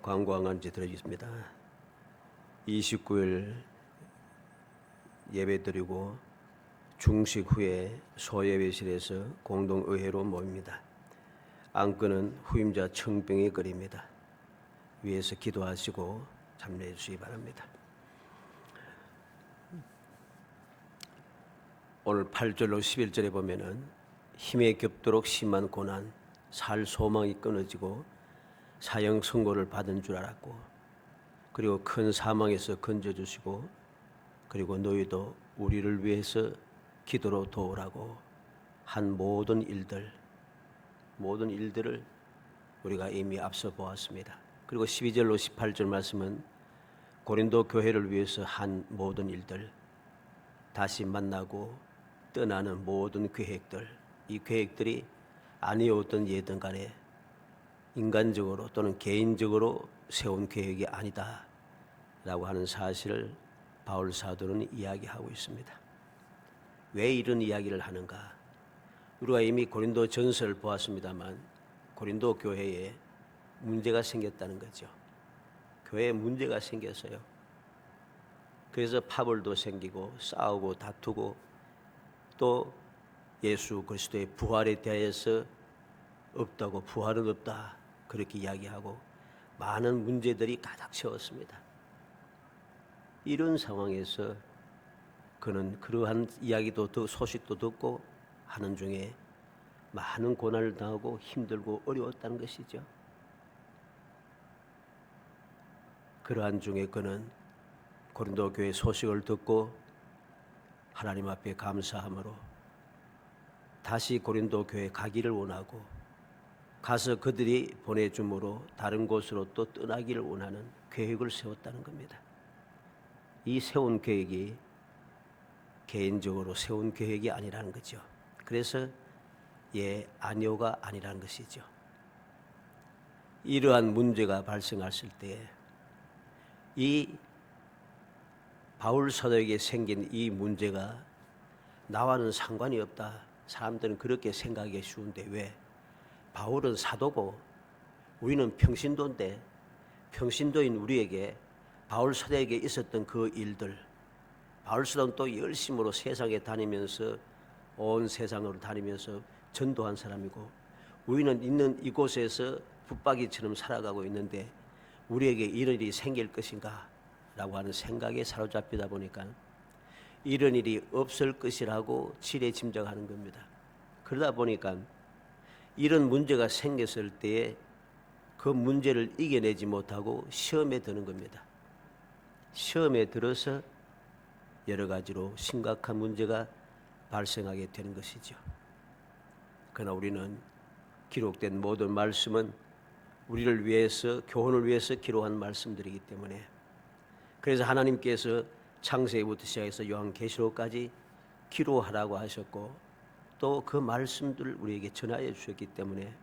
광고 한 가지 드리겠습니다. 29일 예배드리고 중식 후에 소예배실에서 공동의회로 모입니다. 안건은 후임자 청병의 거리입니다. 위에서 기도하시고 참여해 주시기 바랍니다. 오늘 8절로 11절에 보면은 힘에 겹도록 심한 고난, 살 소망이 끊어지고 사형 선고를 받은 줄 알았고, 그리고 큰 사망에서 건져주시고, 그리고 너희도 우리를 위해서 기도로 도우라고 한 모든 일들을 우리가 이미 앞서 보았습니다. 그리고 12절로 18절 말씀은 고린도 교회를 위해서 한 모든 일들, 다시 만나고 떠나는 모든 계획들, 이 계획들이 아니었던 예든 간에 인간적으로 또는 개인적으로 세운 계획이 아니다 라고 하는 사실을 바울 사도는 이야기하고 있습니다. 왜 이런 이야기를 하는가? 우리가 이미 고린도 전서를 보았습니다만 고린도 교회에 문제가 생겼다는 거죠. 교회에 문제가 생겼어요. 그래서 파벌도 생기고 싸우고 다투고 또 예수 그리스도의 부활에 대해서 없다고, 부활은 없다 그렇게 이야기하고 많은 문제들이 가득 채웠습니다. 이런 상황에서 그는 그러한 이야기도 소식도 듣고 하는 중에 많은 고난을 당하고 힘들고 어려웠다는 것이죠. 그러한 중에 그는 고린도 교회 소식을 듣고 하나님 앞에 감사함으로 다시 고린도 교회에 가기를 원하고, 가서 그들이 보내줌으로 다른 곳으로 또 떠나기를 원하는 계획을 세웠다는 겁니다. 이 세운 계획이 개인적으로 세운 계획이 아니라는 거죠. 그래서 아니오가 아니라는 것이죠. 이러한 문제가 발생했을 때 이 바울 사도에게 생긴 이 문제가 나와는 상관이 없다. 사람들은 그렇게 생각하기 쉬운데, 왜? 바울은 사도고 우리는 평신도인데, 평신도인 우리에게 바울 사도에게 있었던 그 일들, 바울 사도는 또 열심으로 세상에 다니면서 온 세상으로 다니면서 전도한 사람이고, 우리는 있는 이곳에서 붙박이처럼 살아가고 있는데 우리에게 이런 일이 생길 것인가 라고 하는 생각에 사로잡히다 보니까 이런 일이 없을 것이라고 지레짐작하는 겁니다. 그러다 보니까 이런 문제가 생겼을 때에 그 문제를 이겨내지 못하고 시험에 드는 겁니다. 시험에 들어서 여러 가지로 심각한 문제가 발생하게 되는 것이죠. 그러나 우리는 기록된 모든 말씀은 우리를 위해서, 교훈을 위해서 기록한 말씀들이기 때문에, 그래서 하나님께서 창세기부터 시작해서 요한계시록까지 기록하라고 하셨고 또 그 말씀들을 우리에게 전하여 주셨기 때문에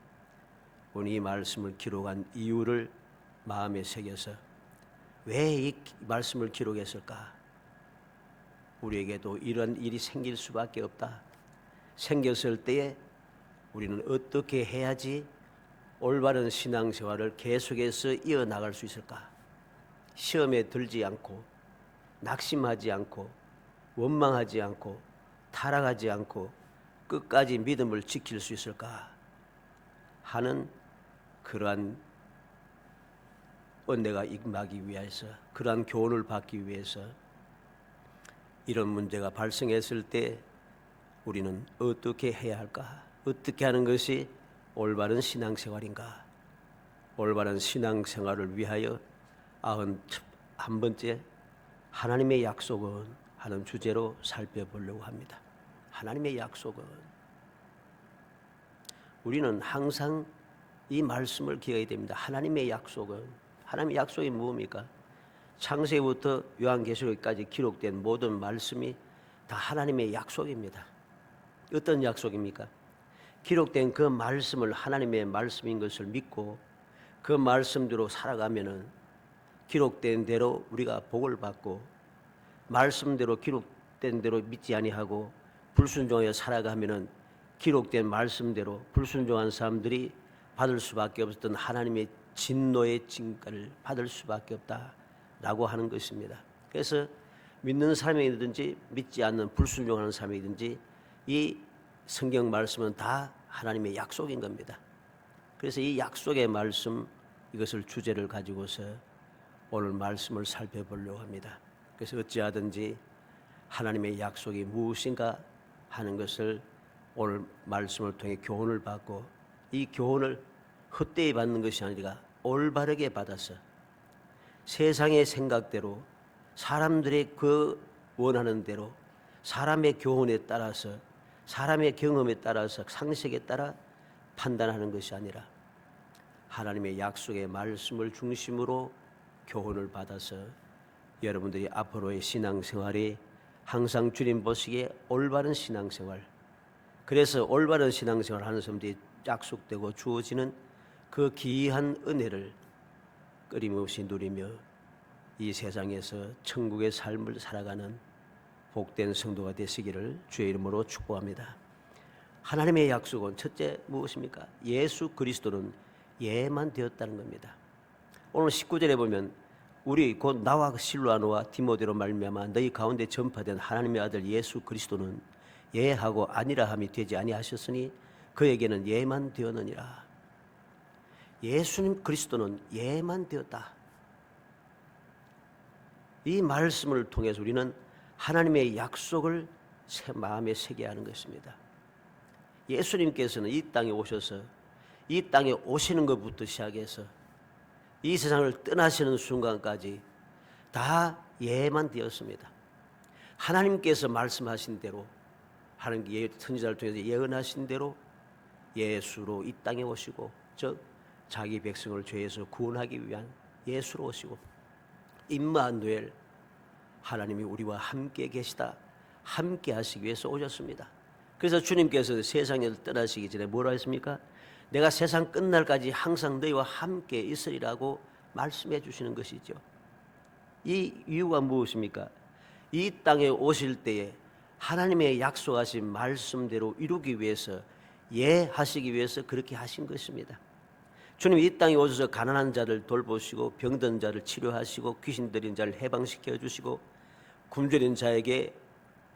오늘 이 말씀을 기록한 이유를 마음에 새겨서 왜 이 말씀을 기록했을까? 우리에게도 이런 일이 생길 수밖에 없다. 생겼을 때에 우리는 어떻게 해야지 올바른 신앙생활을 계속해서 이어나갈 수 있을까? 시험에 들지 않고 낙심하지 않고 원망하지 않고 타락하지 않고 끝까지 믿음을 지킬 수 있을까 하는 그러한 은혜가 임하기 위해서, 그러한 교훈을 받기 위해서 이런 문제가 발생했을 때 우리는 어떻게 해야 할까? 어떻게 하는 것이 올바른 신앙생활인가? 올바른 신앙생활을 위하여 91번째 하나님의 약속은 하는 주제로 살펴보려고 합니다. 하나님의 약속은, 우리는 항상 이 말씀을 기억해야 됩니다. 하나님의 약속은, 하나님의 약속이 무엇입니까? 창세기부터 요한계시록까지 기록된 모든 말씀이 다 하나님의 약속입니다. 어떤 약속입니까? 기록된 그 말씀을 하나님의 말씀인 것을 믿고 그 말씀대로 살아가면은 기록된 대로 우리가 복을 받고, 말씀대로 기록된 대로 믿지 아니하고 불순종하여 살아가면은 기록된 말씀대로 불순종한 사람들이 받을 수밖에 없었던 하나님의 진노의 징가를 받을 수밖에 없다라고 하는 것입니다. 그래서 믿는 사람이든지 믿지 않는 불순종하는 사람이든지 이 성경 말씀은 다 하나님의 약속인 겁니다. 그래서 이 약속의 말씀, 이것을 주제를 가지고서 오늘 말씀을 살펴보려고 합니다. 그래서 어찌하든지 하나님의 약속이 무엇인가 하는 것을 오늘 말씀을 통해 교훈을 받고, 이 교훈을 헛되이 받는 것이 아니라 올바르게 받아서 세상의 생각대로, 사람들의 그 원하는 대로, 사람의 교훈에 따라서, 사람의 경험에 따라서, 상식에 따라 판단하는 것이 아니라 하나님의 약속의 말씀을 중심으로 교훈을 받아서 여러분들이 앞으로의 신앙생활이 항상 주님 보시기에 올바른 신앙생활, 그래서 올바른 신앙생활 하는 사람들이 약속되고 주어지는 그 귀한 은혜를 끊임없이 누리며 이 세상에서 천국의 삶을 살아가는 복된 성도가 되시기를 주의 이름으로 축복합니다. 하나님의 약속은 첫째 무엇입니까? 예수 그리스도는 예만 되었다는 겁니다. 오늘 19절에 보면 우리 곧 나와 실로아노와 디모데로 말미암아 너희 가운데 전파된 하나님의 아들 예수 그리스도는 예하고 아니라함이 되지 아니하셨으니 그에게는 예만 되었느니라. 예수님 그리스도는 예만 되었다. 이 말씀을 통해서 우리는 하나님의 약속을 마음에 새게 하는 것입니다. 예수님께서는 이 땅에 오셔서 이 땅에 오시는 것부터 시작해서 이 세상을 떠나시는 순간까지 다 예만 되었습니다. 하나님께서 말씀하신 대로, 하나님 선지자를 통해서 예언하신 대로 예수로 이 땅에 오시고, 즉 자기 백성을 죄에서 구원하기 위한 예수로 오시고, 임마누엘, 하나님이 우리와 함께 계시다, 함께 하시기 위해서 오셨습니다. 그래서 주님께서 세상에서 떠나시기 전에 뭐라 했습니까? 내가 세상 끝날까지 항상 너희와 함께 있으리라고 말씀해 주시는 것이죠. 이 이유가 무엇입니까? 이 땅에 오실 때에 하나님의 약속하신 말씀대로 이루기 위해서, 예하시기 위해서 그렇게 하신 것입니다. 주님이 이 땅에 오셔서 가난한 자를 돌보시고, 병든 자를 치료하시고, 귀신 들린 자를 해방시켜 주시고, 굶주린 자에게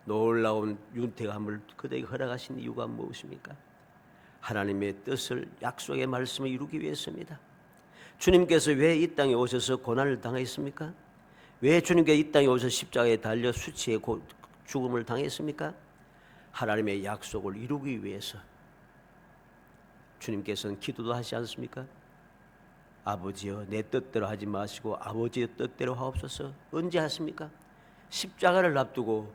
놀라운 윤택함을 그들에게 허락하신 이유가 무엇입니까? 하나님의 뜻을, 약속의 말씀을 이루기 위해서입니다. 주님께서 왜 이 땅에 오셔서 고난을 당했습니까? 왜 주님께서 이 땅에 오셔서 십자가에 달려 수치의 죽음을 당했습니까? 하나님의 약속을 이루기 위해서. 주님께서는 기도도 하지 않습니까? 아버지여 내 뜻대로 하지 마시고 아버지의 뜻대로 하옵소서. 언제 하십니까? 십자가를 앞두고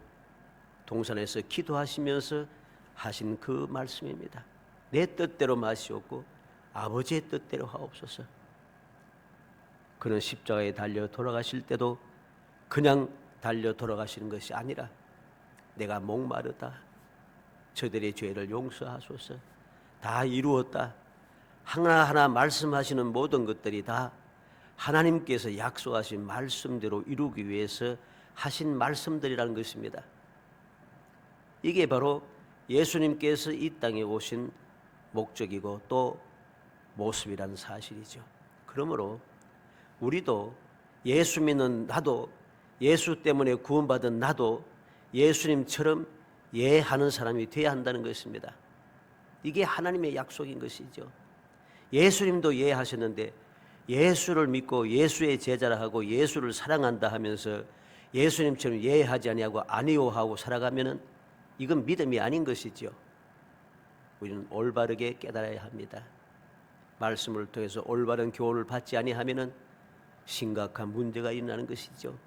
동산에서 기도하시면서 하신 그 말씀입니다. 내 뜻대로 마시옵고 아버지의 뜻대로 하옵소서. 그는 십자가에 달려 돌아가실 때도 그냥 달려 돌아가시는 것이 아니라 내가 목마르다, 저들의 죄를 용서하소서, 다 이루었다, 하나하나 말씀하시는 모든 것들이 다 하나님께서 약속하신 말씀대로 이루기 위해서 하신 말씀들이라는 것입니다. 이게 바로 예수님께서 이 땅에 오신 목적이고 또 모습이라는 사실이죠. 그러므로 우리도 예수 믿는 나도, 예수 때문에 구원받은 나도 예수님처럼 예하는 사람이 되어야 한다는 것입니다. 이게 하나님의 약속인 것이죠. 예수님도 예하셨는데 예수를 믿고 예수의 제자라 하고 예수를 사랑한다 하면서 예수님처럼 예하지 아니하고 아니요 하고 살아가면은 이건 믿음이 아닌 것이죠. 우리는 올바르게 깨달아야 합니다. 말씀을 통해서 올바른 교훈을 받지 아니하면은 심각한 문제가 일어나는 것이죠.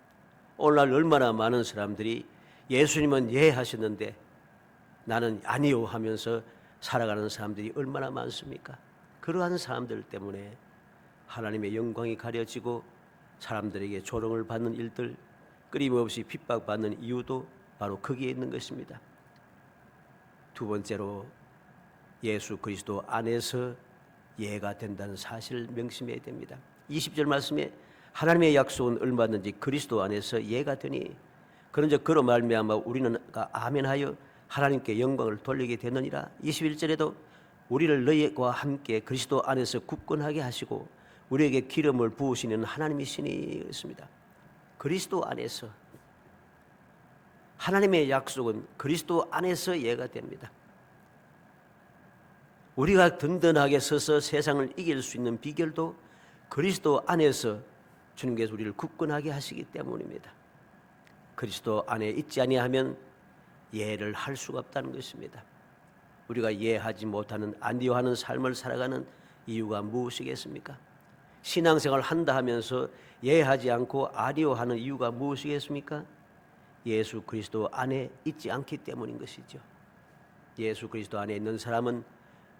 오늘날 얼마나 많은 사람들이 예수님은 예하셨는데 나는 아니요 하면서 살아가는 사람들이 얼마나 많습니까? 그러한 사람들 때문에 하나님의 영광이 가려지고 사람들에게 조롱을 받는 일들, 끊임없이 핍박받는 이유도 바로 거기에 있는 것입니다. 두 번째로 예수 그리스도 안에서 예가 된다는 사실을 명심해야 됩니다. 20절 말씀에 하나님의 약속은 얼마든지 그리스도 안에서 예가 되니 그런즉 그로 말미암아 우리는 아멘하여 하나님께 영광을 돌리게 되느니라. 21절에도 우리를 너희와 함께 그리스도 안에서 굳건하게 하시고 우리에게 기름을 부으시는 하나님이시니 그렇습니다. 그리스도 안에서 하나님의 약속은 그리스도 안에서 예가 됩니다. 우리가 든든하게 서서 세상을 이길 수 있는 비결도 그리스도 안에서 주님께서 우리를 굳건하게 하시기 때문입니다. 그리스도 안에 있지 아니하면 예를 할 수가 없다는 것입니다. 우리가 예하지 못하는 안디오하는 삶을 살아가는 이유가 무엇이겠습니까? 신앙생활을 한다 하면서 예하지 않고 아리오하는 이유가 무엇이겠습니까? 예수 그리스도 안에 있지 않기 때문인 것이죠. 예수 그리스도 안에 있는 사람은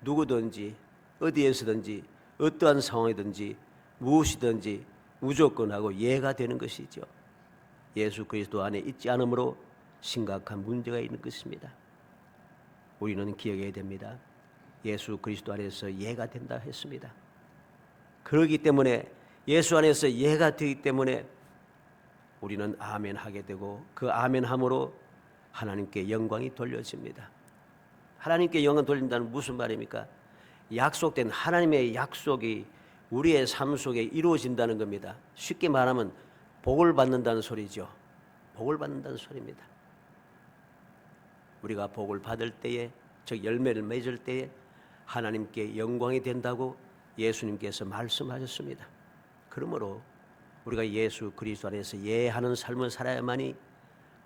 누구든지 어디에서든지 어떠한 상황이든지 무엇이든지 무조건 하고 예가 되는 것이죠. 예수 그리스도 안에 있지 않으므로 심각한 문제가 있는 것입니다. 우리는 기억해야 됩니다. 예수 그리스도 안에서 예가 된다 했습니다. 그렇기 때문에 예수 안에서 예가 되기 때문에 우리는 아멘 하게 되고 그 아멘 함으로 하나님께 영광이 돌려집니다. 하나님께 영광 돌린다는 무슨 말입니까? 약속된 하나님의 약속이 우리의 삶 속에 이루어진다는 겁니다. 쉽게 말하면 복을 받는다는 소리죠. 복을 받는다는 소리입니다. 우리가 복을 받을 때에, 즉 열매를 맺을 때에 하나님께 영광이 된다고 예수님께서 말씀하셨습니다. 그러므로 우리가 예수 그리스도 안에서 예하는 삶을 살아야만이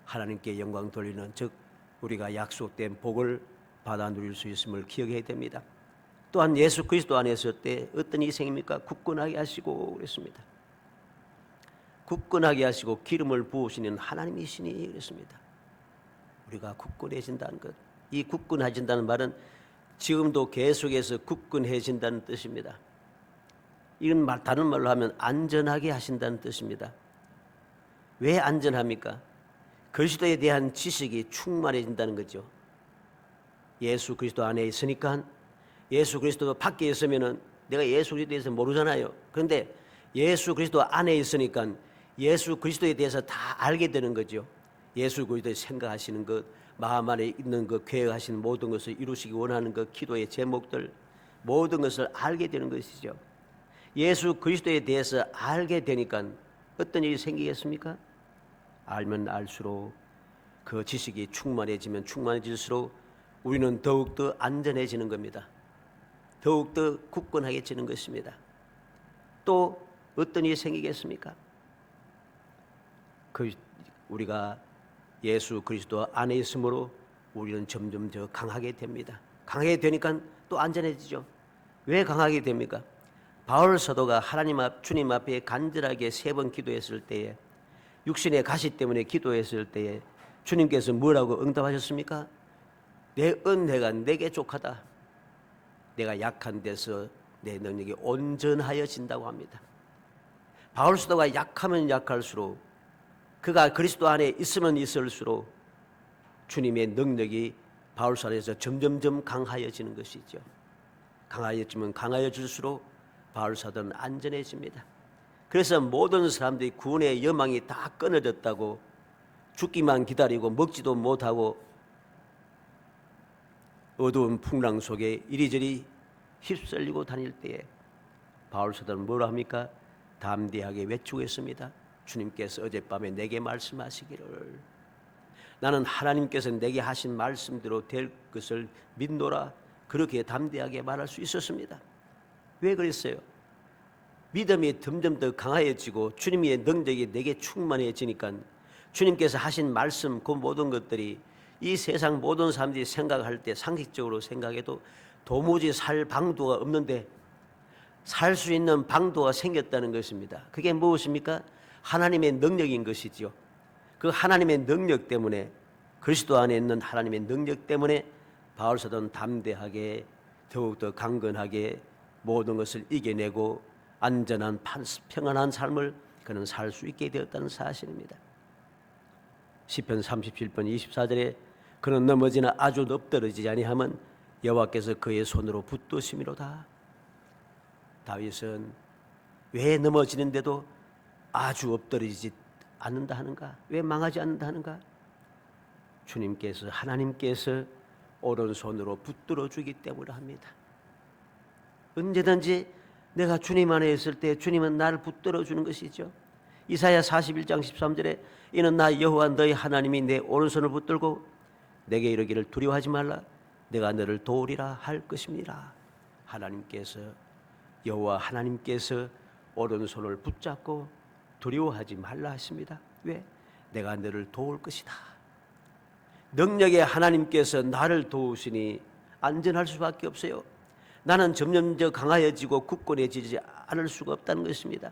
하나님께 영광 돌리는, 즉 우리가 약속된 복을 받아 누릴 수 있음을 기억해야 됩니다. 또한 예수 그리스도 안에 있을 때 어떤 희생입니까? 굳건하게 하시고 그랬습니다. 굳건하게 하시고 기름을 부으시는 하나님이시니 그랬습니다. 우리가 굳건해진다는 것, 이 굳건해진다는 말은 지금도 계속해서 굳건해진다는 뜻입니다. 이런 말, 다른 말로 하면 안전하게 하신다는 뜻입니다. 왜 안전합니까? 그리스도에 대한 지식이 충만해진다는 거죠. 예수 그리스도 안에 있으니까, 예수 그리스도 밖에 있으면은 내가 예수 그리스도에 대해서 모르잖아요. 그런데 예수 그리스도 안에 있으니까 예수 그리스도에 대해서 다 알게 되는 거죠. 예수 그리스도의 생각하시는 것, 마음 안에 있는 것, 계획하시는 모든 것을 이루시기 원하는 것, 기도의 제목들, 모든 것을 알게 되는 것이죠. 예수 그리스도에 대해서 알게 되니까 어떤 일이 생기겠습니까? 알면 알수록, 그 지식이 충만해지면 충만해질수록 우리는 더욱더 안전해지는 겁니다. 더욱더 굳건하게지는 것입니다. 또 어떤 일이 생기겠습니까? 우리가 예수 그리스도 안에 있으므로 우리는 점점 더 강하게 됩니다. 강하게 되니까 또 안전해지죠. 왜 강하게 됩니까? 바울 사도가 하나님 앞, 주님 앞에 간절하게 3번 기도했을 때에, 육신의 가시 때문에 기도했을 때에 주님께서 뭐라고 응답하셨습니까? 내 은혜가 내게 족하다. 내가 약한 데서 내 능력이 온전하여진다고 합니다. 바울 사도가 약하면 약할수록, 그가 그리스도 안에 있으면 있을수록 주님의 능력이 바울 사도에서 점점점 강하여지는 것이죠. 강하여지면 강하여질수록 바울 사도는 안전해집니다. 그래서 모든 사람들이 구원의 여망이 다 끊어졌다고, 죽기만 기다리고 먹지도 못하고 어두운 풍랑 속에 이리저리 휩쓸리고 다닐 때에 바울 사도는 뭐라 합니까? 담대하게 외치고 있습니다. 주님께서 어젯밤에 내게 말씀하시기를, 나는 하나님께서 내게 하신 말씀대로 될 것을 믿노라. 그렇게 담대하게 말할 수 있었습니다. 왜 그랬어요? 믿음이 점점 더 강해지고 주님의 능력이 내게 충만해지니까 주님께서 하신 말씀, 그 모든 것들이 이 세상 모든 사람들이 생각할 때, 상식적으로 생각해도 도무지 살 방도가 없는데 살 수 있는 방도가 생겼다는 것입니다. 그게 무엇입니까? 하나님의 능력인 것이지요. 그 하나님의 능력 때문에, 그리스도 안에 있는 하나님의 능력 때문에 바울 사도는 담대하게, 더욱더 강건하게 모든 것을 이겨내고 안전한 평안한 삶을 그는 살 수 있게 되었다는 사실입니다. 시편 37편 24절에 그는 넘어지나 아주 엎드러지지 아니하면 여호와께서 그의 손으로 붙드심이로다. 다윗은 왜 넘어지는데도 아주 엎드러지지 않는다 하는가? 왜 망하지 않는다 하는가? 주님께서, 하나님께서 오른손으로 붙들어 주기 때문에 합니다. 언제든지 내가 주님 안에 있을 때 주님은 나를 붙들어 주는 것이죠. 이사야 41장 13절에 이는 나 여호와 너희 하나님이 내 오른손을 붙들고 내게 이르기를 두려워하지 말라 내가 너를 도우리라 할 것입니다. 하나님께서 여호와 하나님께서 오른손을 붙잡고 두려워하지 말라 하십니다. 왜? 내가 너를 도울 것이다. 능력의 하나님께서 나를 도우시니 안전할 수밖에 없어요. 나는 점점 더 강하여지고 굳건해지지 않을 수가 없다는 것입니다.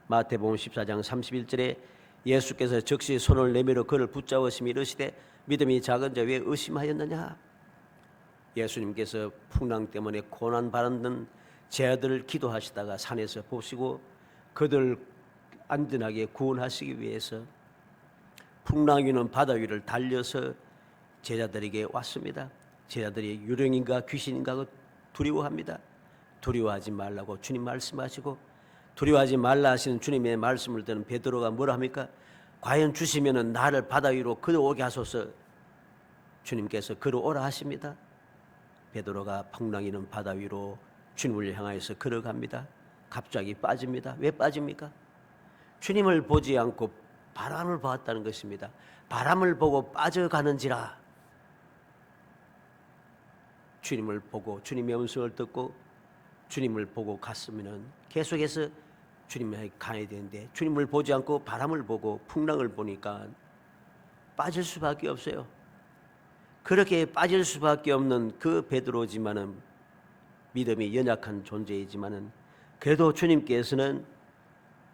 마태복음 14장 31절에 예수께서 즉시 손을 내밀어 그를 붙잡으시며 이르시되 믿음이 작은 자 왜 의심하였느냐. 예수님께서 풍랑 때문에 고난받는 제자들을 기도하시다가 산에서 보시고 그들 안전하게 구원하시기 위해서 풍랑 위는 바다 위를 달려서 제자들에게 왔습니다. 제자들이 유령인가 귀신인가 두려워합니다. 두려워하지 말라고 주님 말씀하시고 두려워하지 말라 하시는 주님의 말씀을 듣는 베드로가 뭐라 합니까? 과연 주시면은 나를 바다 위로 걸어오게 하소서. 주님께서 걸어오라 하십니다. 베드로가 풍랑이는 바다 위로 주님을 향하여서 걸어갑니다. 갑자기 빠집니다. 왜 빠집니까? 주님을 보지 않고 바람을 보았다는 것입니다. 바람을 보고 빠져가는지라. 주님을 보고 주님의 음성을 듣고 주님을 보고 갔으면 계속해서 주님에게 가야 되는데 주님을 보지 않고 바람을 보고 풍랑을 보니까 빠질 수밖에 없어요. 그렇게 빠질 수밖에 없는 그 베드로지만은 믿음이 연약한 존재이지만은 그래도 주님께서는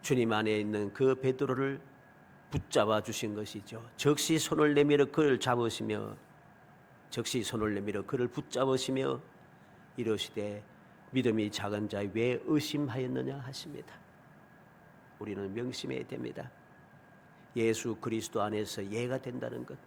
주님 안에 있는 그 베드로를 붙잡아 주신 것이죠. 즉시 손을 내밀어 그를 잡으시며 즉시 손을 내밀어 그를 붙잡으시며 이르시되 믿음이 작은 자 왜 의심하였느냐 하십니다. 우리는 명심해야 됩니다. 예수 그리스도 안에서 예가 된다는 것,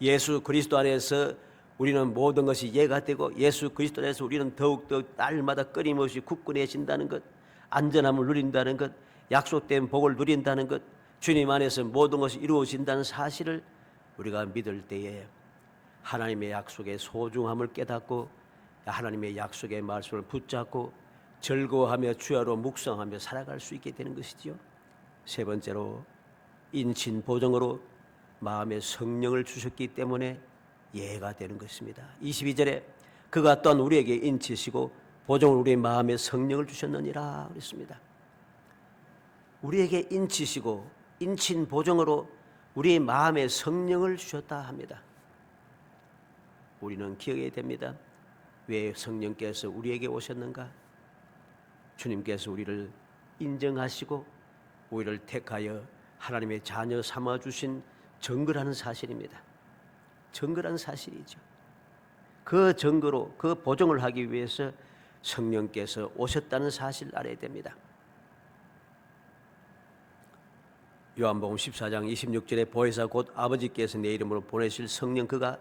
예수 그리스도 안에서 우리는 모든 것이 예가 되고 예수 그리스도 안에서 우리는 더욱더 날마다 끊임없이 굳건해진다는 것, 안전함을 누린다는 것, 약속된 복을 누린다는 것, 주님 안에서 모든 것이 이루어진다는 사실을 우리가 믿을 때에 하나님의 약속의 소중함을 깨닫고 하나님의 약속의 말씀을 붙잡고 즐거워하며 주야로 묵상하며 살아갈 수 있게 되는 것이지요. 세 번째로 인친 보정으로 마음의 성령을 주셨기 때문에 예가 되는 것입니다. 22절에 그가 또한 우리에게 인치시고 보정을 우리의 마음의 성령을 주셨느니라 그랬습니다. 우리에게 인치시고 인친 보정으로 우리의 마음의 성령을 주셨다 합니다. 우리는 기억해야 됩니다. 왜 성령께서 우리에게 오셨는가? 주님께서 우리를 인정하시고 우리를 택하여 하나님의 자녀 삼아주신 증거라는 사실입니다. 증거라는 사실이죠. 그 증거로 그 보증을 하기 위해서 성령께서 오셨다는 사실을 알아야 됩니다. 요한복음 14장 26절에 보혜사 곧 아버지께서 내 이름으로 보내실 성령 그가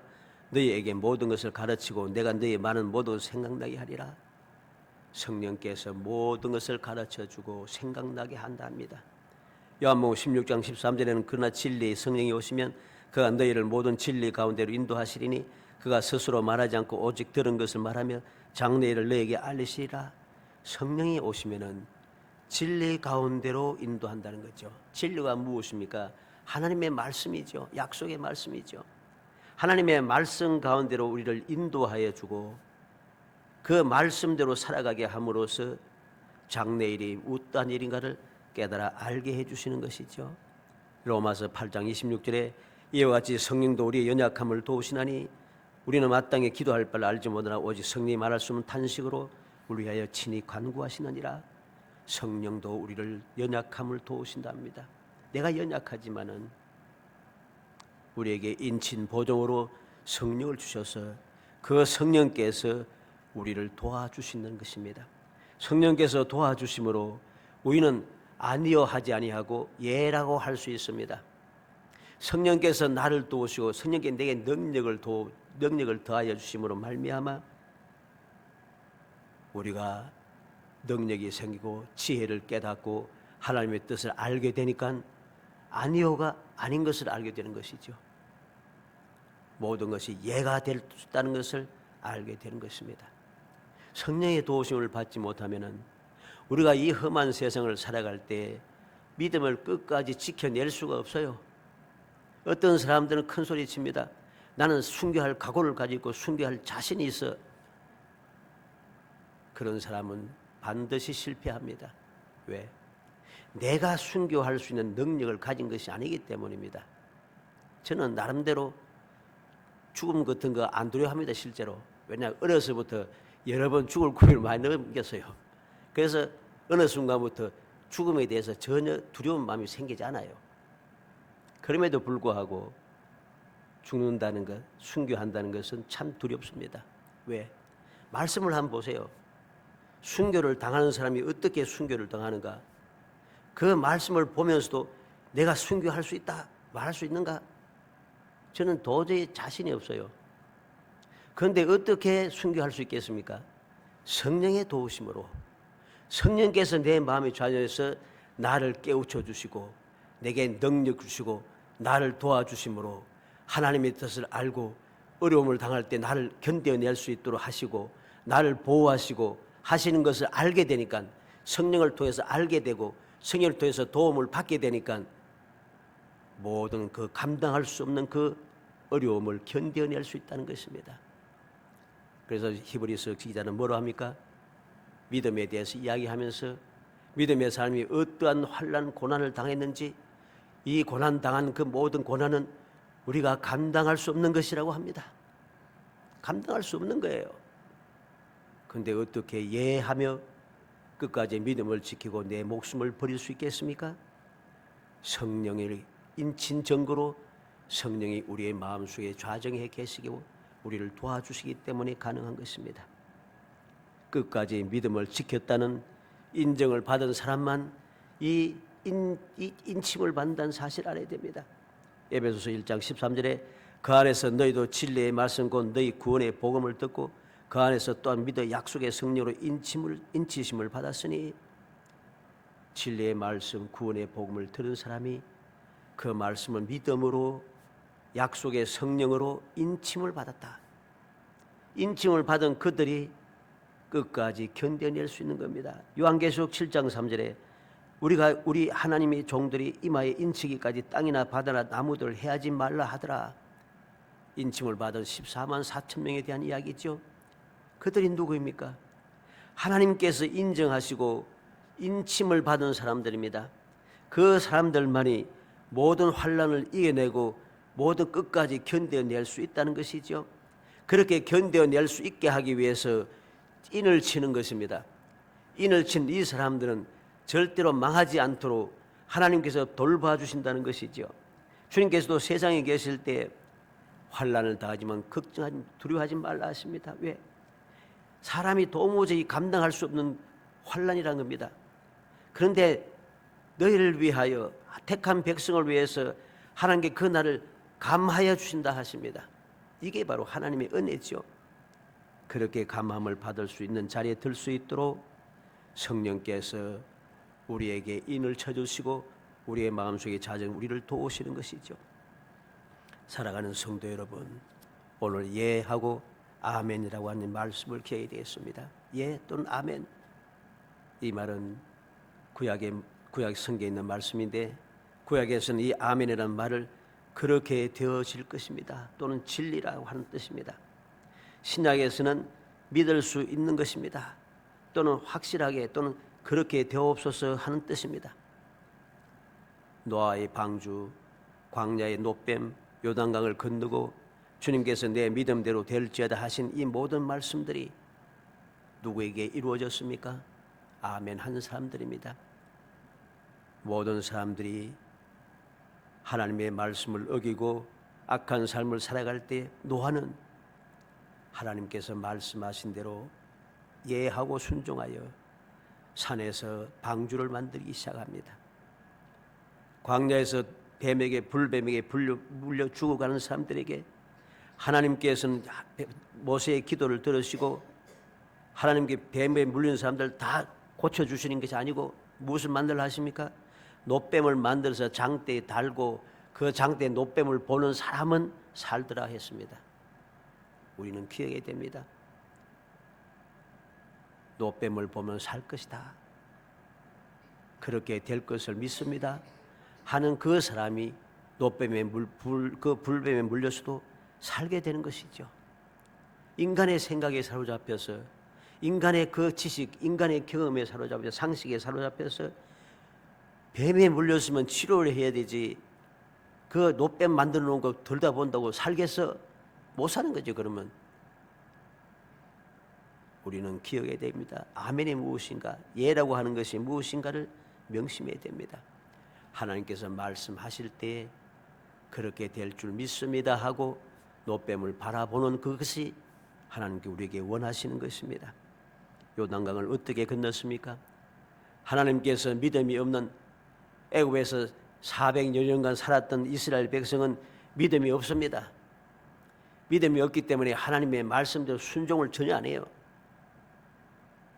너희에게 모든 것을 가르치고 내가 너희 많은 모든 것을 생각나게 하리라. 성령께서 모든 것을 가르쳐주고 생각나게 한답니다. 요한복음 16장 13절에는 그러나 진리의 성령이 오시면 그가 너희를 모든 진리 가운데로 인도하시리니 그가 스스로 말하지 않고 오직 들은 것을 말하며 장래일을 너희에게 알리시리라. 성령이 오시면은 진리 가운데로 인도한다는 거죠. 진리가 무엇입니까? 하나님의 말씀이죠. 약속의 말씀이죠. 하나님의 말씀 가운데로 우리를 인도하여 주고 그 말씀대로 살아가게 함으로써 장래일이 어떠한 일인가를 깨달아 알게 해주시는 것이죠. 로마서 8장 26절에 이와 같이 성령도 우리의 연약함을 도우시나니 우리는 마땅히 기도할 바를 알지 못하나 오직 성령이 말할 수 없는 탄식으로 우리 위하여 친히 간구하시느니라. 성령도 우리를 연약함을 도우신답니다. 내가 연약하지만은 우리에게 인친 보정으로 성령을 주셔서 그 성령께서 우리를 도와주시는 것입니다. 성령께서 도와주심으로 우리는 아니요 하지 아니하고 예라고 할 수 있습니다. 성령께서 나를 도우시고 성령께서 내게 능력을 더하여 주심으로 말미암아 우리가 능력이 생기고 지혜를 깨닫고 하나님의 뜻을 알게 되니까 아니요가 아닌 것을 알게 되는 것이죠. 모든 것이 예가 될 수 있다는 것을 알게 되는 것입니다. 성령의 도우심을 받지 못하면은 우리가 이 험한 세상을 살아갈 때 믿음을 끝까지 지켜낼 수가 없어요. 어떤 사람들은 큰 소리 칩니다. 나는 순교할 각오를 가지고 순교할 자신이 있어. 그런 사람은 반드시 실패합니다. 왜? 내가 순교할 수 있는 능력을 가진 것이 아니기 때문입니다. 저는 나름대로 죽음 같은 거 안 두려워합니다. 실제로. 왜냐하면 어려서부터 여러 번 죽을 고비를 많이 넘겼어요. 그래서 어느 순간부터 죽음에 대해서 전혀 두려운 마음이 생기지 않아요. 그럼에도 불구하고 죽는다는 것, 순교한다는 것은 참 두렵습니다. 왜? 말씀을 한번 보세요. 순교를 당하는 사람이 어떻게 순교를 당하는가? 그 말씀을 보면서도 내가 순교할 수 있다 말할 수 있는가? 저는 도저히 자신이 없어요. 그런데 어떻게 순교할 수 있겠습니까? 성령의 도우심으로. 성령께서 내 마음에 좌정해서 나를 깨우쳐 주시고 내게 능력 주시고 나를 도와주심으로 하나님의 뜻을 알고 어려움을 당할 때 나를 견뎌낼 수 있도록 하시고 나를 보호하시고 하시는 것을 알게 되니까 성령을 통해서 알게 되고 성령을 통해서 도움을 받게 되니까 모든 그 감당할 수 없는 그 어려움을 견뎌낼 수 있다는 것입니다. 그래서 히브리서 기자는 뭐라 합니까? 믿음에 대해서 이야기하면서 믿음의 사람이 어떠한 환난 고난을 당했는지 이 고난 당한 그 모든 고난은 우리가 감당할 수 없는 것이라고 합니다. 감당할 수 없는 거예요. 그런데 어떻게 예하며 끝까지 믿음을 지키고 내 목숨을 버릴 수 있겠습니까? 성령의 인친 증거로 성령이 우리의 마음속에 좌정해 계시고 우리를 도와주시기 때문에 가능한 것입니다. 끝까지 믿음을 지켰다는 인정을 받은 사람만 이 인침을 받는다는 사실을 알아야 됩니다. 에베소서 1장 13절에 그 안에서 너희도 진리의 말씀 곧 너희 구원의 복음을 듣고 그 안에서 또한 믿어 약속의 성령으로 인치심을 받았으니 진리의 말씀 구원의 복음을 들은 사람이 그 말씀을 믿음으로 약속의 성령으로 인침을 받았다. 인침을 받은 그들이 끝까지 견뎌낼 수 있는 겁니다. 요한계시록 7장 3절에 우리 하나님의 종들이 이마에 인치기까지 땅이나 바다나 나무들을 해하지 말라 하더라. 인침을 받은 14만 4천 명에 대한 이야기죠. 그들이 누구입니까? 하나님께서 인정하시고 인침을 받은 사람들입니다. 그 사람들만이 모든 환난을 이겨내고 모든 끝까지 견뎌낼 수 있다는 것이죠. 그렇게 견뎌낼 수 있게 하기 위해서 인을 치는 것입니다. 인을 친 이 사람들은 절대로 망하지 않도록 하나님께서 돌봐주신다는 것이죠. 주님께서도 세상에 계실 때 환난을 당하지만 걱정하지 두려워하지 말라 하십니다. 왜? 사람이 도무지 감당할 수 없는 환난이라는 겁니다. 그런데 너희를 위하여 택한 백성을 위해서 하나님께 그 날을 감하여 주신다 하십니다. 이게 바로 하나님의 은혜죠. 그렇게 감함을 받을 수 있는 자리에 들 수 있도록 성령께서 우리에게 인을 쳐주시고 우리의 마음속에 잦은 우리를 도우시는 것이죠. 살아가는 성도 여러분, 오늘 예하고 아멘이라고 하는 말씀을 기억해야 되겠습니다. 예 또는 아멘. 이 말은 구약 성경에 있는 말씀인데 구약에서는 이 아멘이라는 말을 그렇게 되어질 것입니다. 또는 진리라고 하는 뜻입니다. 신약에서는 믿을 수 있는 것입니다. 또는 확실하게 또는 그렇게 되옵소서 하는 뜻입니다. 노아의 방주, 광야의 노뱀, 요단강을 건너고 주님께서 내 믿음대로 될지어다 하신 이 모든 말씀들이 누구에게 이루어졌습니까? 아멘 하는 사람들입니다. 모든 사람들이 하나님의 말씀을 어기고 악한 삶을 살아갈 때 노아는 하나님께서 말씀하신 대로 예하고 순종하여 산에서 방주를 만들기 시작합니다. 광야에서 불뱀에게 물려 죽어가는 사람들에게 하나님께서는 모세의 기도를 들으시고 하나님께 뱀에 물린 사람들 다 고쳐주시는 것이 아니고 무엇을 만들라 하십니까? 노뱀을 만들어서 장대에 달고 그 장대에 노뱀을 보는 사람은 살더라 했습니다. 우리는 기억해야 됩니다. 노뱀을 보면 살 것이다. 그렇게 될 것을 믿습니다 하는 그 사람이 노뱀의 그 불뱀에 물려서도 살게 되는 것이죠. 인간의 생각에 사로잡혀서, 인간의 그 지식, 인간의 경험에 사로잡혀서, 상식에 사로잡혀서 뱀에 물렸으면 치료를 해야 되지, 그 노뱀 만들어 놓은 거 들다 본다고 살겠어? 못 사는 거죠. 그러면 우리는 기억해야 됩니다. 아멘이 무엇인가, 예라고 하는 것이 무엇인가를 명심해야 됩니다. 하나님께서 말씀하실 때에 그렇게 될 줄 믿습니다 하고 노뱀을 바라보는 그것이 하나님께 우리에게 원하시는 것입니다. 요단강을 어떻게 건넜습니까? 하나님께서 믿음이 없는 애굽에서 400여 년간 살았던 이스라엘 백성은 믿음이 없습니다. 믿음이 없기 때문에 하나님의 말씀대로 순종을 전혀 안 해요.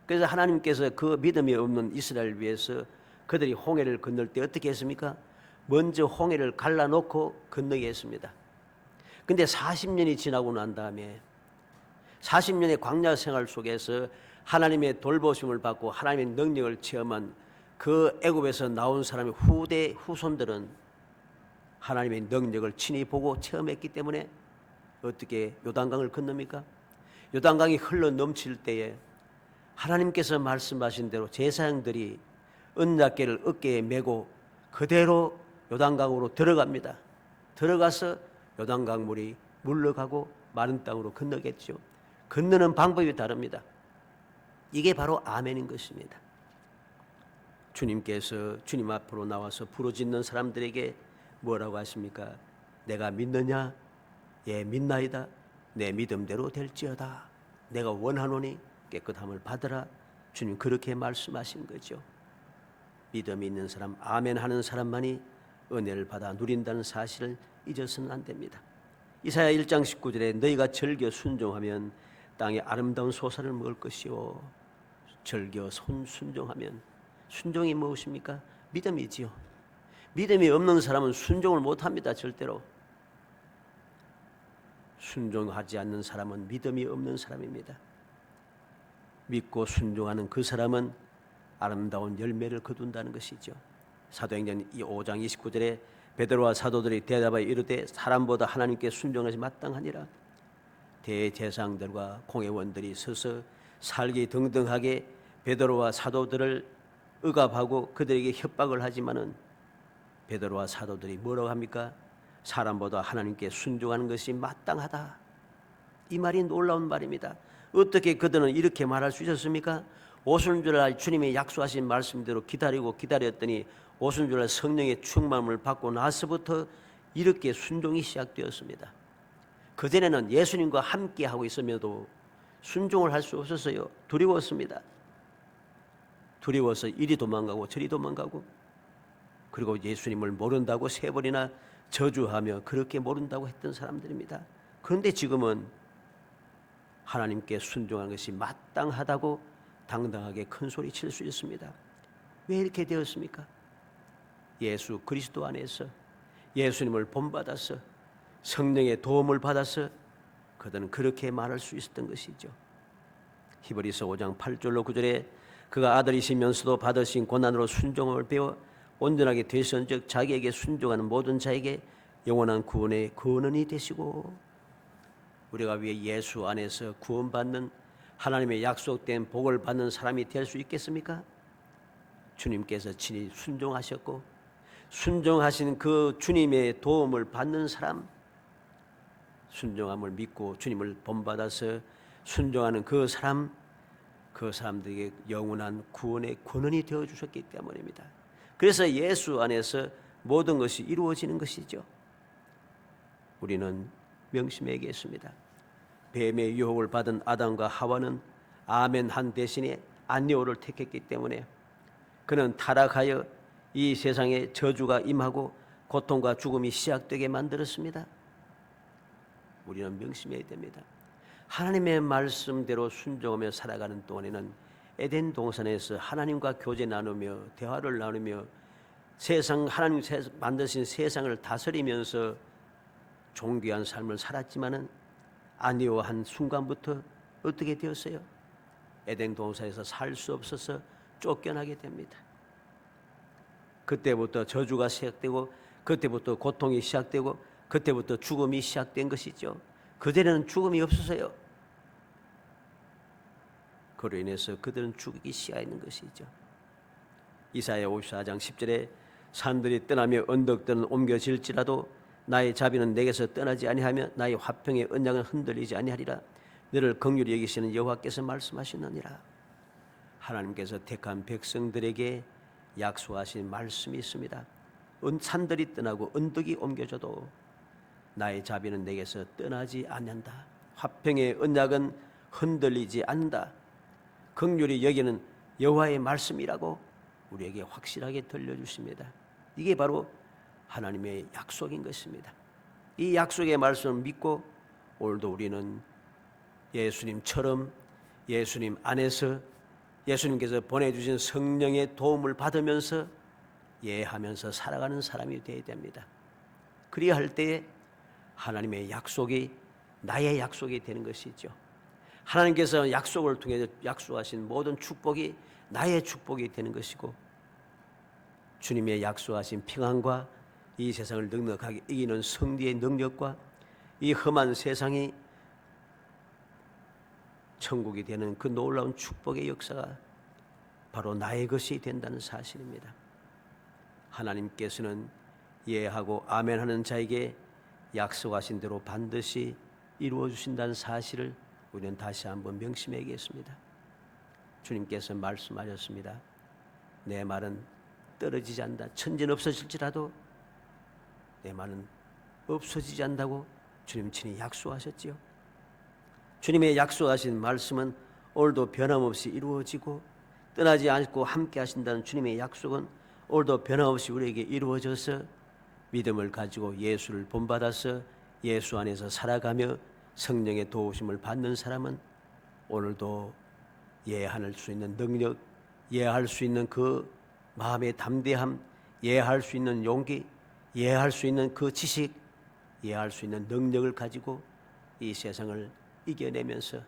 그래서 하나님께서 그 믿음이 없는 이스라엘 위해서 그들이 홍해를 건널 때 어떻게 했습니까? 먼저 홍해를 갈라놓고 건너게 했습니다. 근데 40년이 지나고 난 다음에 40년의 광야 생활 속에서 하나님의 돌보심을 받고 하나님의 능력을 체험한 그 애굽에서 나온 사람의 후손들은 하나님의 능력을 친히 보고 체험했기 때문에 어떻게 요단강을 건넙니까? 요단강이 흘러 넘칠 때에 하나님께서 말씀하신 대로 제사장들이 언약궤를 어깨에 메고 그대로 요단강으로 들어갑니다. 들어가서 요단강 물이 물러가고 마른 땅으로 건너겠죠. 건너는 방법이 다릅니다. 이게 바로 아멘인 것입니다. 주님께서 주님 앞으로 나와서 부르짖는 사람들에게 뭐라고 하십니까? 내가 믿느냐? 예, 믿나이다. 내 믿음대로 될지어다. 내가 원하노니 깨끗함을 받으라. 주님 그렇게 말씀하신 거죠. 믿음이 있는 사람, 아멘 하는 사람만이 은혜를 받아 누린다는 사실을 잊어서는 안 됩니다. 이사야 1장 19절에 너희가 즐겨 순종하면 땅에 아름다운 소산을 먹을 것이요. 즐겨 순종하면, 순종이 무엇입니까? 믿음이지요. 믿음이 없는 사람은 순종을 못합니다. 절대로. 순종하지 않는 사람은 믿음이 없는 사람입니다. 믿고 순종하는 그 사람은 아름다운 열매를 거둔다는 것이죠. 사도행전 5장 29절에 베드로와 사도들이 대답하여 이르되 사람보다 하나님께 순종하지 마땅하니라. 대제사장들과 공회원들이 서서 살기 등등하게 베드로와 사도들을 억압하고 그들에게 협박을 하지만은 베드로와 사도들이 뭐라고 합니까? 사람보다 하나님께 순종하는 것이 마땅하다. 이 말이 놀라운 말입니다. 어떻게 그들은 이렇게 말할 수 있었습니까? 오순절날 주님이 약속하신 말씀대로 기다렸더니 오순절날 성령의 충만을 받고 나서부터 이렇게 순종이 시작되었습니다. 그전에는 예수님과 함께 하고 있으면도 순종을 할 수 없었어요. 두려웠습니다. 두려워서 이리 도망가고 저리 도망가고, 그리고 예수님을 모른다고 세 번이나 저주하며 그렇게 모른다고 했던 사람들입니다. 그런데 지금은 하나님께 순종하는 것이 마땅하다고 당당하게 큰 소리 칠 수 있습니다. 왜 이렇게 되었습니까? 예수 그리스도 안에서 예수님을 본받아서 성령의 도움을 받아서 그들은 그렇게 말할 수 있었던 것이죠. 히브리서 5장 8절로 9절에 그가 아들이시면서도 받으신 고난으로 순종을 배워 온전하게 되신즉 자기에게 순종하는 모든 자에게 영원한 구원의 근원이 되시고, 우리가 왜 예수 안에서 구원받는 하나님의 약속된 복을 받는 사람이 될 수 있겠습니까? 주님께서 친히 순종하셨고 순종하신 그 주님의 도움을 받는 사람, 순종함을 믿고 주님을 본받아서 순종하는 그 사람들에게 영원한 구원의 권한이 되어주셨기 때문입니다. 그래서 예수 안에서 모든 것이 이루어지는 것이죠. 우리는 명심해야겠습니다. 뱀의 유혹을 받은 아담과 하와는 아멘 한 대신에 안리오를 택했기 때문에 그는 타락하여 이 세상에 저주가 임하고 고통과 죽음이 시작되게 만들었습니다. 우리는 명심해야 됩니다. 하나님의 말씀대로 순종하며 살아가는 동안에는 에덴 동산에서 하나님과 교제 나누며 대화를 나누며 하나님 만드신 세상을 다스리면서 존귀한 삶을 살았지만은 아니오한 순간부터 어떻게 되었어요? 에덴 동산에서 살 수 없어서 쫓겨나게 됩니다. 그때부터 저주가 시작되고 그때부터 고통이 시작되고 그때부터 죽음이 시작된 것이죠. 그전에는 죽음이 없어서요. 그로 인해서 그들은 죽기 시작하는 것이죠. 이사야 54장 10절에 산들이 떠나며 언덕들은 옮겨질지라도 나의 자비는 내게서 떠나지 아니하며 나의 화평의 언약은 흔들리지 아니하리라. 너를 긍휼히 여기시는 여호와께서 말씀하시느니라. 하나님께서 택한 백성들에게 약속하신 말씀이 있습니다. 산들이 떠나고 언덕이 옮겨져도 나의 자비는 내게서 떠나지 않는다. 화평의 언약은 흔들리지 않는다. 긍휼히 여기는 여호와의 말씀이라고 우리에게 확실하게 들려주십니다. 이게 바로 하나님의 약속인 것입니다. 이 약속의 말씀을 믿고 오늘도 우리는 예수님처럼 예수님 안에서 예수님께서 보내주신 성령의 도움을 받으면서 예하면서 살아가는 사람이 되어야 됩니다. 그리할 때에 하나님의 약속이 나의 약속이 되는 것이죠. 하나님께서 약속을 통해 약속하신 모든 축복이 나의 축복이 되는 것이고 주님의 약속하신 평안과 이 세상을 넉넉하게 이기는 성리의 능력과 이 험한 세상이 천국이 되는 그 놀라운 축복의 역사가 바로 나의 것이 된다는 사실입니다. 하나님께서는 예하고 아멘하는 자에게 약속하신 대로 반드시 이루어 주신다는 사실을 우리는 다시 한번 명심해야겠습니다. 주님께서 말씀하셨습니다. 내 말은 떨어지지 않는다. 천지는 없어질지라도 내 말은 없어지지 않는다고 주님 친히 약속하셨지요. 주님의 약속하신 말씀은 오늘도 변함없이 이루어지고 떠나지 않고 함께 하신다는 주님의 약속은 오늘도 변함없이 우리에게 이루어져서 믿음을 가지고 예수를 본받아서 예수 안에서 살아가며 성령의 도우심을 받는 사람은 오늘도 예할 수 있는 능력, 예할 수 있는 그 마음의 담대함, 예할 수 있는 용기, 예할 수 있는 그 지식, 예할 수 있는 능력을 가지고 이 세상을 이겨내면서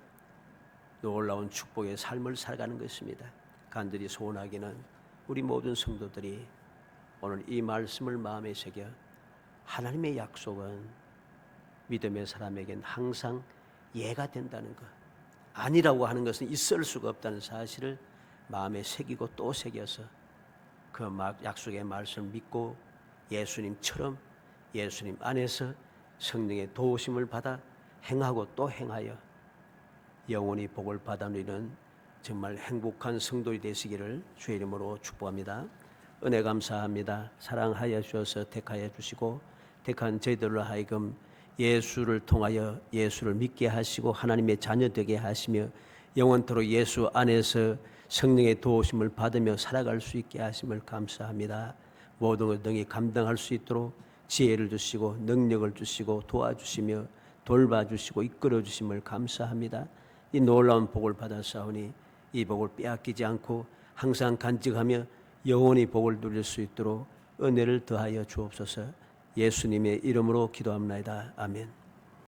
놀라운 축복의 삶을 살아가는 것입니다. 간절히 소원하기는 우리 모든 성도들이 오늘 이 말씀을 마음에 새겨 하나님의 약속은 믿음의 사람에겐 항상 예가 된다는 것, 아니라고 하는 것은 있을 수가 없다는 사실을 마음에 새기고 또 새겨서 그 약속의 말씀을 믿고 예수님처럼 예수님 안에서 성령의 도우심을 받아 행하고 또 행하여 영원히 복을 받아 누리는 정말 행복한 성도이 되시기를 주의 이름으로 축복합니다. 은혜 감사합니다. 사랑하여 주셔서 택하여 주시고 택한 저희들로 하여금 예수를 통하여 예수를 믿게 하시고 하나님의 자녀 되게 하시며 영원토록 예수 안에서 성령의 도우심을 받으며 살아갈 수 있게 하심을 감사합니다. 모든 것 능히 감당할 수 있도록 지혜를 주시고 능력을 주시고 도와주시며 돌봐주시고 이끌어주심을 감사합니다. 이 놀라운 복을 받았사오니 이 복을 빼앗기지 않고 항상 간직하며 영원히 복을 누릴 수 있도록 은혜를 더하여 주옵소서. 예수님의 이름으로 기도합니다. 아멘.